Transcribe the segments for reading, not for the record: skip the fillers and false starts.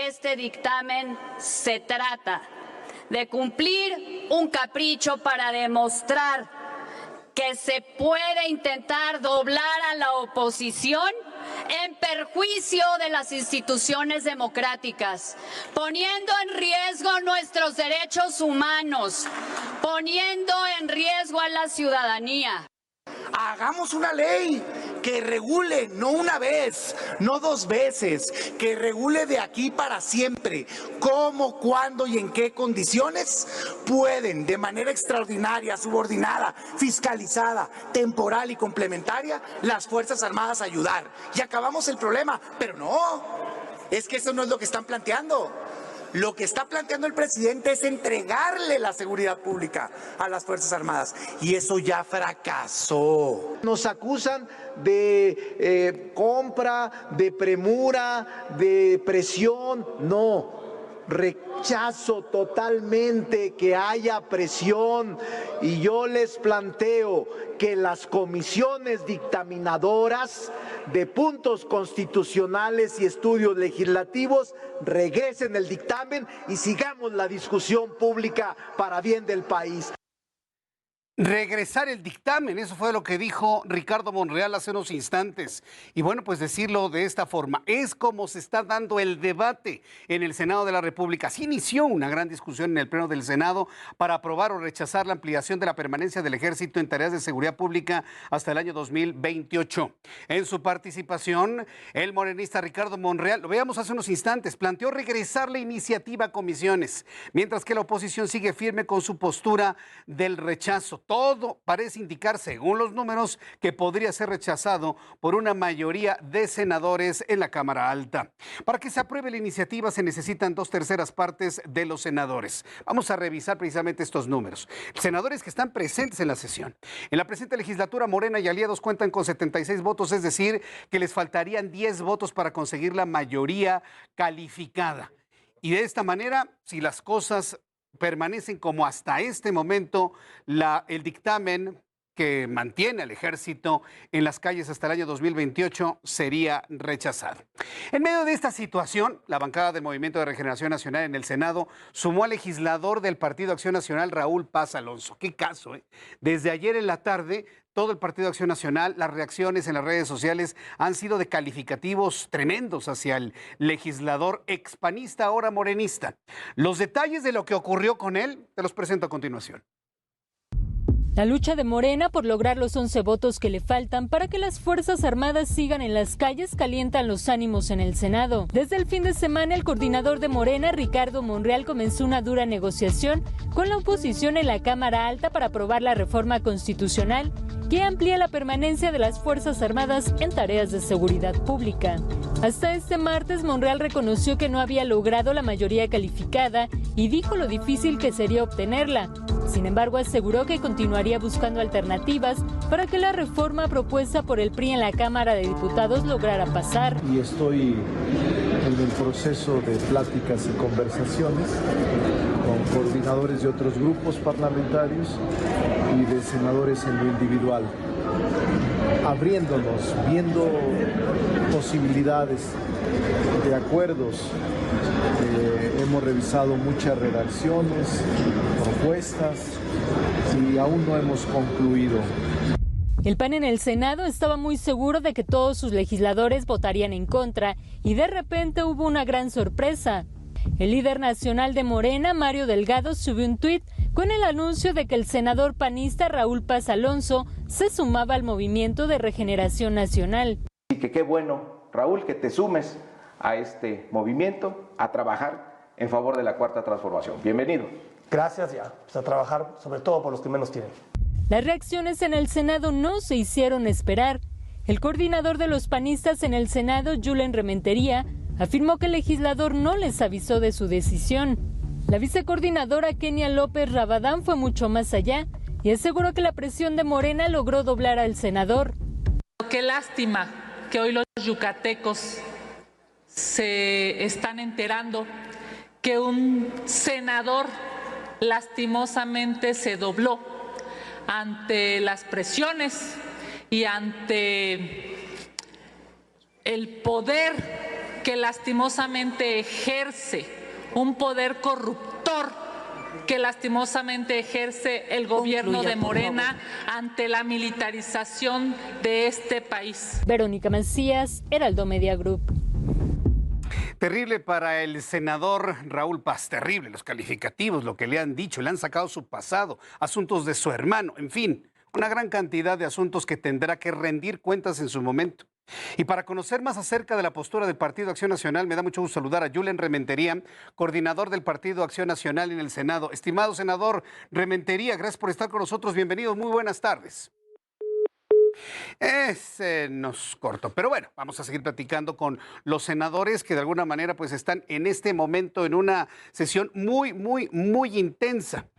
este dictamen se trata de cumplir un capricho para demostrar que se puede intentar doblar a la oposición en perjuicio de las instituciones democráticas, poniendo en riesgo nuestros derechos humanos, poniendo en riesgo a la ciudadanía. Hagamos una ley que regule, no una vez, no dos veces, que regule de aquí para siempre cómo, cuándo y en qué condiciones pueden, de manera extraordinaria, subordinada, fiscalizada, temporal y complementaria, las Fuerzas Armadas ayudar. Y acabamos el problema, pero no, es que eso no es lo que están planteando. Lo que está planteando el presidente es entregarle la seguridad pública a las Fuerzas Armadas y eso ya fracasó. Nos acusan de compra, de premura, de presión. No, rechazo totalmente que haya presión y yo les planteo que las comisiones dictaminadoras de puntos constitucionales y estudios legislativos regresen el dictamen y sigamos la discusión pública para bien del país. Regresar el dictamen, eso fue lo que dijo Ricardo Monreal hace unos instantes. Y bueno, pues decirlo de esta forma, es como se está dando el debate en el Senado de la República. Se inició una gran discusión en el Pleno del Senado para aprobar o rechazar la ampliación de la permanencia del Ejército en tareas de seguridad pública hasta el año 2028. En su participación, el morenista Ricardo Monreal, lo veíamos hace unos instantes, planteó regresar la iniciativa a comisiones, mientras que la oposición sigue firme con su postura del rechazo. Todo parece indicar, según los números, que podría ser rechazado por una mayoría de senadores en la Cámara Alta. Para que se apruebe la iniciativa se necesitan 2/3 partes de los senadores. Vamos a revisar precisamente estos números. Senadores que están presentes en la sesión. En la presente legislatura, Morena y aliados cuentan con 76 votos, es decir, que les faltarían 10 votos para conseguir la mayoría calificada. Y de esta manera, si las cosas permanecen como hasta este momento, el dictamen que mantiene al ejército en las calles hasta el año 2028 sería rechazado. En medio de esta situación, la bancada del Movimiento de Regeneración Nacional en el Senado sumó al legislador del Partido Acción Nacional, Raúl Paz Alonso. ¡Qué caso, eh! Desde ayer en la tarde, todo el Partido Acción Nacional, las reacciones en las redes sociales han sido de calificativos tremendos hacia el legislador expanista, ahora morenista. Los detalles de lo que ocurrió con él te los presento a continuación. La lucha de Morena por lograr los 11 votos que le faltan para que las Fuerzas Armadas sigan en las calles calientan los ánimos en el Senado. Desde el fin de semana, el coordinador de Morena, Ricardo Monreal, comenzó una dura negociación con la oposición en la Cámara Alta para aprobar la reforma constitucional que amplía la permanencia de las Fuerzas Armadas en tareas de seguridad pública. Hasta este martes, Monreal reconoció que no había logrado la mayoría calificada y dijo lo difícil que sería obtenerla. Sin embargo, aseguró que continuaría buscando alternativas para que la reforma propuesta por el PRI en la Cámara de Diputados lograra pasar. Y estoy en el proceso de pláticas y conversaciones con coordinadores de otros grupos parlamentarios y de senadores en lo individual, abriéndonos, viendo posibilidades de acuerdos. Hemos revisado muchas redacciones, propuestas y aún no hemos concluido. El PAN en el Senado estaba muy seguro de que todos sus legisladores votarían en contra y de repente hubo una gran sorpresa. El líder nacional de Morena, Mario Delgado, subió un tuit con el anuncio de que el senador panista Raúl Paz Alonso se sumaba al Movimiento de Regeneración Nacional. Y que qué bueno, Raúl, que te sumes a este movimiento, a trabajar en favor de la Cuarta Transformación. Bienvenido. Gracias, ya, pues a trabajar sobre todo por los que menos tienen. Las reacciones en el Senado no se hicieron esperar. El coordinador de los panistas en el Senado, Julen Rementería, afirmó que el legislador no les avisó de su decisión. La vicecoordinadora Kenia López Rabadán fue mucho más allá y aseguró que la presión de Morena logró doblar al senador. Qué lástima que hoy los yucatecos se están enterando que un senador lastimosamente se dobló ante las presiones y ante el poder que lastimosamente ejerce un poder corruptor, que lastimosamente ejerce el gobierno de Morena ante la militarización de este país. Verónica Macías, Heraldo Media Group. Terrible para el senador Raúl Paz, terrible los calificativos, lo que le han dicho, le han sacado su pasado, asuntos de su hermano, en fin, una gran cantidad de asuntos que tendrá que rendir cuentas en su momento. Y para conocer más acerca de la postura del Partido Acción Nacional, me da mucho gusto saludar a Julen Rementería, coordinador del Partido Acción Nacional en el Senado. Estimado senador Rementería, gracias por estar con nosotros, bienvenido, muy buenas tardes. Nos cortó, pero bueno, vamos a seguir platicando con los senadores que de alguna manera pues están en este momento en una sesión muy intensa.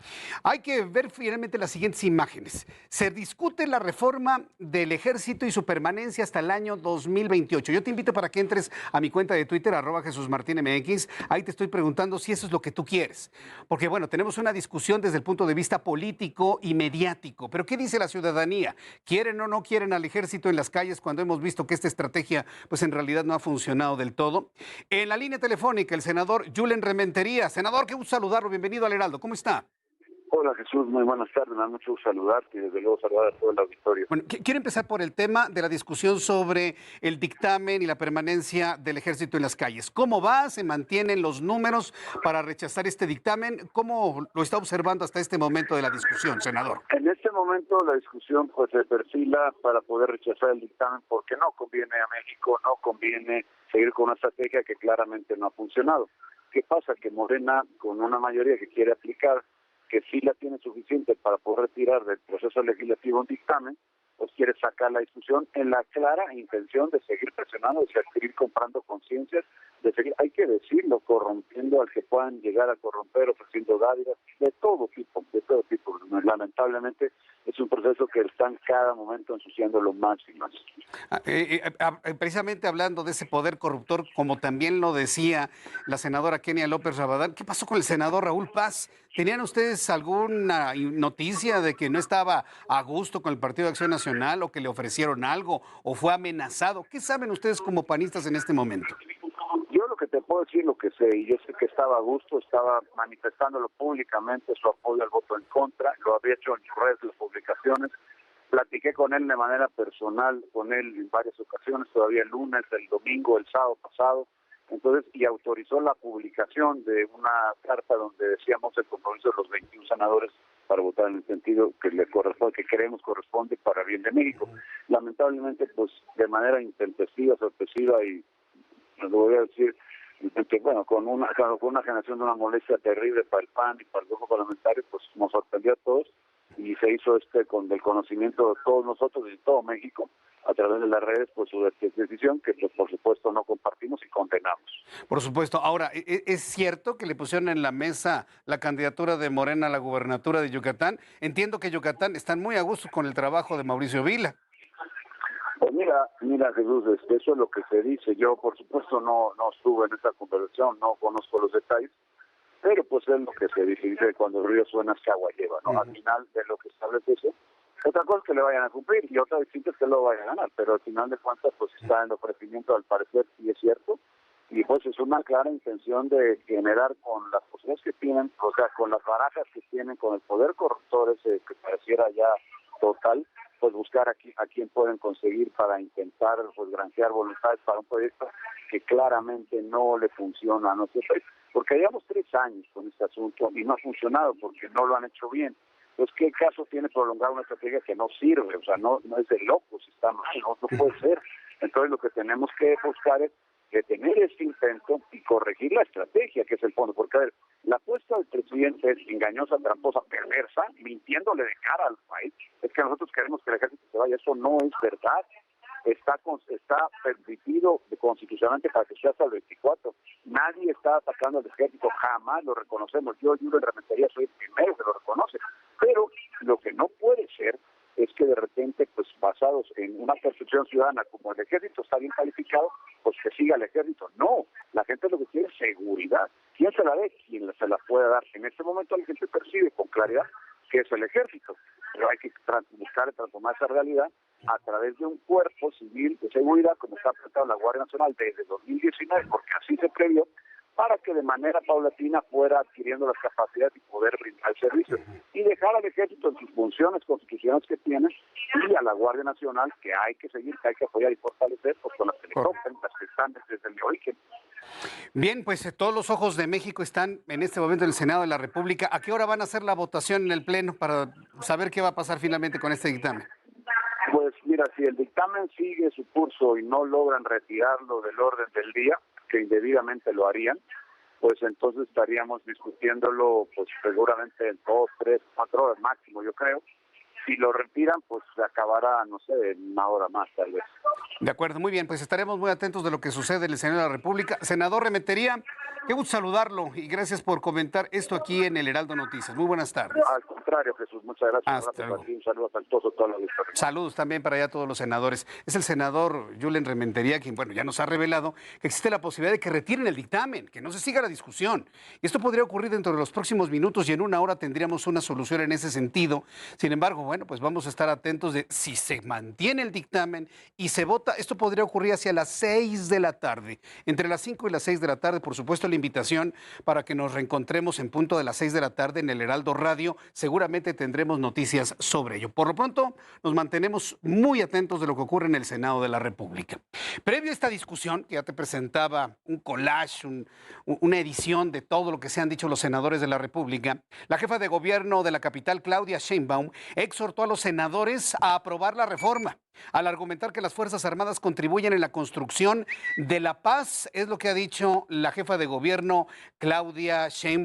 Hay que ver finalmente las siguientes imágenes. Se discute la reforma del ejército y su permanencia hasta el año 2028. Yo te invito para que entres a mi cuenta de Twitter, @JesusMartinMX. Ahí te estoy preguntando si eso es lo que tú quieres. Porque bueno, tenemos una discusión desde el punto de vista político y mediático. Pero ¿qué dice la ciudadanía? ¿Quieren o no quieren al ejército en las calles cuando hemos visto que esta estrategia pues en realidad no ha funcionado del todo? En la línea telefónica el senador Julen Rementería. Senador, qué gusto saludarlo, bienvenido al Heraldo, ¿cómo está? Hola Jesús, muy buenas tardes, me da mucho gusto saludarte y desde luego saludar a todo el auditorio. Bueno, quiero empezar por el tema de la discusión sobre el dictamen y la permanencia del ejército en las calles. ¿Cómo va? ¿Se mantienen los números para rechazar este dictamen? ¿Cómo lo está observando hasta este momento de la discusión, senador? En este momento la discusión pues se perfila para poder rechazar el dictamen porque no conviene a México, no conviene seguir con una estrategia que claramente no ha funcionado. ¿Qué pasa? Que Morena, con una mayoría que quiere aplicar, que sí la tiene suficiente para poder retirar del proceso legislativo un dictamen, pues quiere sacar la discusión en la clara intención de seguir presionando, de seguir comprando conciencias, de seguir, hay que decirlo, corrompiendo al que puedan llegar a corromper, ofreciendo dádivas, de todo tipo. Lamentablemente es un proceso que está en cada momento ensuciando lo más y más. Precisamente hablando de ese poder corruptor, como también lo decía la senadora Kenia López Rabadán, ¿qué pasó con el senador Raúl Paz? ¿Tenían ustedes alguna noticia de que no estaba a gusto con el Partido de Acción Nacional o que le ofrecieron algo o fue amenazado? ¿Qué saben ustedes como panistas en este momento? Yo lo que te puedo decir, lo que sé, y yo sé que estaba a gusto, estaba manifestándolo públicamente, su apoyo al voto en contra, lo había hecho en sus redes, las publicaciones, platiqué con él de manera personal, con él en varias ocasiones, todavía el lunes, el domingo, el sábado pasado, entonces, y autorizó la publicación de una carta donde decíamos el compromiso de los 21 senadores para votar en el sentido que le corresponde, que creemos corresponde para el bien de México. Lamentablemente, pues de manera intempestiva, sorpresiva y, lo voy a decir, bueno, con una generación de una molestia terrible para el PAN y para el grupo parlamentario, pues nos sorprendió a todos y se hizo con el conocimiento de todos nosotros y de todo México a través de las redes, pues su decisión que pues, por supuesto no compartimos y condenamos. Por supuesto. Ahora, ¿es cierto que le pusieron en la mesa la candidatura de Morena a la gubernatura de Yucatán? Entiendo que Yucatán están muy a gusto con el trabajo de Mauricio Vila. Pues mira Jesús, eso es lo que se dice. Yo por supuesto no estuve en esta conversación, no conozco los detalles, pero pues es lo que se dice, cuando el río suena es que agua lleva, ¿no? Al final de lo que establece eso. Otra cosa es que le vayan a cumplir y otra distinta es que lo vayan a ganar, pero al final de cuentas pues está en el ofrecimiento, al parecer sí es cierto, y pues es una clara intención de generar con las posibilidades que tienen, o sea, con las barajas que tienen, con el poder corruptor ese que pareciera ya total, pues buscar a quién pueden conseguir para intentar pues granjear voluntades para un proyecto que claramente no le funciona a nuestro país, porque llevamos 3 años con este asunto y no ha funcionado porque no lo han hecho bien. Pues qué caso tiene prolongar una estrategia que no sirve, o sea, no es de locos, está mal, no puede ser. Entonces lo que tenemos que buscar es detener este intento y corregir la estrategia, que es el fondo, porque a ver, la apuesta del presidente es engañosa, tramposa, perversa, mintiéndole de cara al país, es que nosotros queremos que el ejército se vaya, eso no es verdad. Está permitido constitucionalmente para que sea hasta el 24. Nadie está atacando al ejército, jamás lo reconocemos. Yo en Rementería soy el primero que lo reconoce. Pero lo que no puede ser es que de repente, pues basados en una percepción ciudadana, como el ejército está bien calificado, pues que siga el ejército. No, la gente lo que quiere es seguridad. ¿Quién se la dé? Quien se la pueda dar. En este momento la gente percibe con claridad que es el ejército. pero hay que buscar transformar esa realidad a través de un cuerpo civil de seguridad, como está planteado la Guardia Nacional desde 2019, porque así se previó, para que de manera paulatina fuera adquiriendo las capacidades y poder brindar el servicio. Y dejar al Ejército en sus funciones constitucionales que tiene, y a la Guardia Nacional, que hay que seguir, que hay que apoyar y fortalecer, pues con las helicópteras que están desde el origen. Bien, pues todos los ojos de México están en este momento en el Senado de la República. ¿A qué hora van a hacer la votación en el Pleno para saber qué va a pasar finalmente con este dictamen? Pues mira, si el dictamen sigue su curso y no logran retirarlo del orden del día, que indebidamente lo harían, pues entonces estaríamos discutiéndolo pues seguramente en 2, 3, 4 horas máximo, yo creo. Si lo retiran, pues se acabará, no sé, en una hora más tal vez. De acuerdo, muy bien, pues estaremos muy atentos de lo que sucede en el Senado de la República. Senador Rementería, qué gusto saludarlo y gracias por comentar esto aquí en el Heraldo Noticias. Muy buenas tardes. Al contrario, Jesús, muchas gracias. Hasta luego. Un saludo afectuoso a toda la auditoría. Saludos también para allá todos los senadores. Es el senador Julen Rementería quien, bueno, ya nos ha revelado que existe la posibilidad de que retiren el dictamen, que no se siga la discusión. Y esto podría ocurrir dentro de los próximos minutos y en una hora tendríamos una solución en ese sentido. Sin embargo, bueno, pues vamos a estar atentos de si se mantiene el dictamen y se vota. Esto podría ocurrir hacia las 6 de la tarde. Entre las 5 y las 6 de la tarde, por supuesto, la invitación para que nos reencontremos en punto de las 6 de la tarde en el Heraldo Radio. Seguramente tendremos noticias sobre ello. Por lo pronto, nos mantenemos muy atentos de lo que ocurre en el Senado de la República. Previo a esta discusión, que ya te presentaba un collage, una edición de todo lo que se han dicho los senadores de la República, la jefa de gobierno de la capital, Claudia Sheinbaum, exhortó a los senadores a aprobar la reforma, al argumentar que las Fuerzas Armadas contribuyen en la construcción de la paz, es lo que ha dicho la jefa de gobierno, Claudia Sheinbaum.